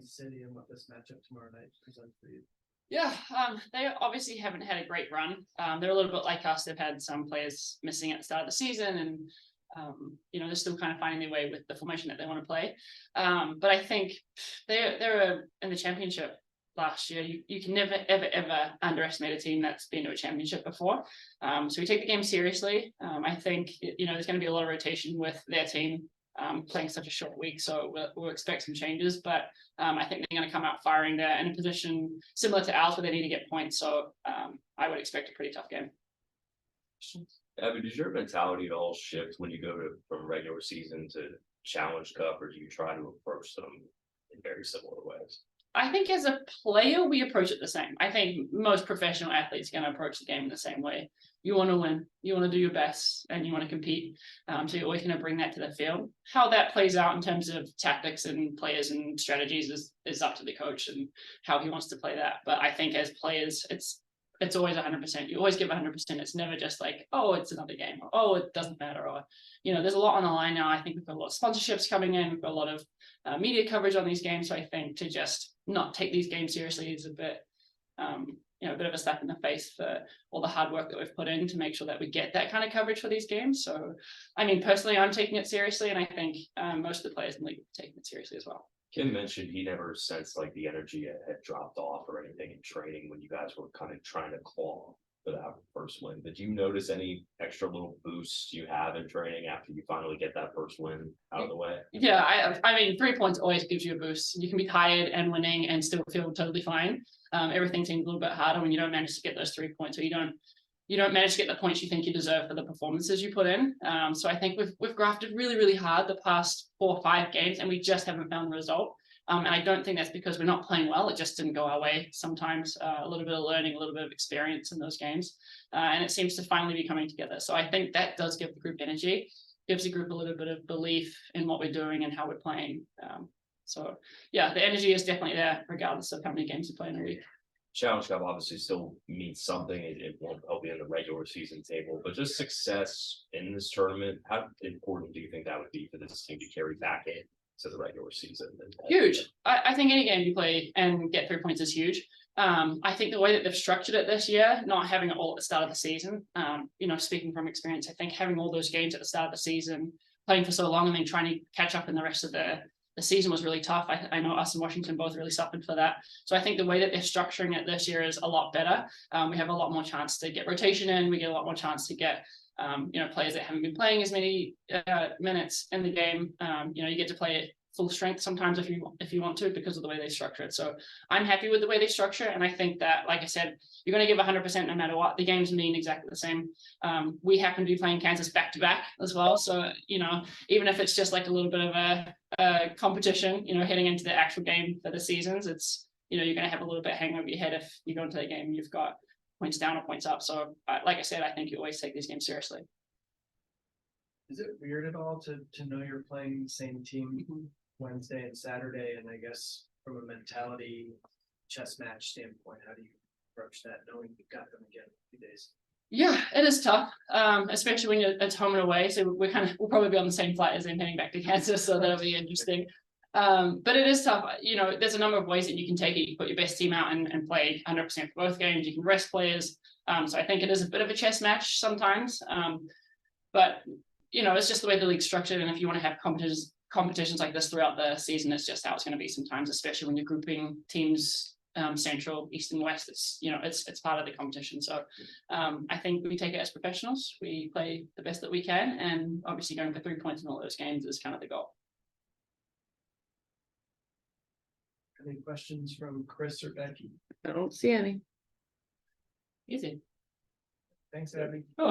Kansas City and what this matchup tomorrow night presents for you? Yeah, they obviously haven't had a great run. They're a little bit like us. They've had some players missing at the start of the season, and they're still kind of finding their way with the formation that they want to play. But I think they're in the championship last year. You can never ever underestimate a team that's been to a championship before. So we take the game seriously. I think there's going to be a lot of rotation with their team. Playing such a short week, so we'll expect some changes, but I think they're going to come out firing. There in a position similar to ours where they need to get points, so I would expect a pretty tough game. Abby, does your mentality at all shift when you go from regular season to Challenge Cup, or do you try to approach them in very similar ways? I think as a player, we approach it the same. I think most professional athletes are going to approach the game in the same way. You want to win, you want to do your best, and you want to compete. So you're always going to bring that to the field. How that plays out in terms of tactics and players and strategies is up to the coach and how he wants to play that. But I think as players, it's always 100%. You always give 100%. It's never just like, oh, it's another game, or oh, it doesn't matter, or there's a lot on the line now. I think we've got a lot of sponsorships coming in. We've got a lot of media coverage on these games. So I think to just not take these games seriously is a bit of a slap in the face for all the hard work that we've put in to make sure that we get that kind of coverage for these games. So, I mean, personally, I'm taking it seriously, and I think most of the players in the league are taking it seriously as well. Kim mentioned he never sensed like the energy had dropped off or anything in training when you guys were kind of trying to claw for that first win. Did you notice any extra little boosts you have in training after you finally get that first win out of the way? Yeah, I mean, 3 points always gives you a boost. You can be tired and winning and still feel totally fine. Everything seems a little bit harder when you don't manage to get those 3 points, or you don't manage to get the points you think you deserve for the performances you put in. So I think we've grafted really, really hard the past 4 or 5 games, and we just haven't found the result. And I don't think that's because we're not playing well. It just didn't go our way. Sometimes a little bit of learning, a little bit of experience in those games. And it seems to finally be coming together. So I think that does give the group energy, gives the group a little bit of belief in what we're doing and how we're playing. So yeah, the energy is definitely there regardless of how many games we play in a week. Challenge Cup obviously still means something. It won't help you in the regular season table, but just success in this tournament, how important do you think that would be for this team to carry back in to the regular season? Huge. I think any game you play and get 3 points is huge. I think the way that they've structured it this year, not having it all at the start of the season, speaking from experience, I think having all those games at the start of the season, playing for so long and then trying to catch up in the rest of the season was really tough. I know us and Washington both really suffered for that. So I think the way that they're structuring it this year is a lot better. We have a lot more chance to get rotation in. We get a lot more chance to get players that haven't been playing as many minutes in the game. You get to play it full strength sometimes if you want to, because of the way they structure it. So I'm happy with the way they structure it, and I think that, like I said, you're going to give 100% no matter what. The games mean exactly the same. We happen to be playing Kansas back to back as well, so even if it's just like a little bit of a competition, heading into the actual game for the seasons, it's you're going to have a little bit hang over your head if you go into the game and you've got points down or points up. So like I said, I think you always take these games seriously. Is it weird at all to know you're playing the same team Wednesday and Saturday? And I guess from a mentality chess match standpoint, how do you approach that knowing you've got them again in a few days? Yeah, it is tough, especially when it's home and away. So we'll probably be on the same flight as them heading back to Kansas, so that'll be interesting. But it is tough. There's a number of ways that you can take it. You put your best team out and play 100% for both games. You can rest players. So I think it is a bit of a chess match sometimes. But it's just the way the league's structured. And if you want to have competitions like this throughout the season, it's just how it's going to be sometimes, especially when you're grouping teams Central, East, and West. It's part of the competition. So I think we take it as professionals. We play the best that we can, and obviously going for 3 points in all those games is kind of the goal. Any questions from Chris or Becky? I don't see any. Easy. Thanks, Abby. Oh,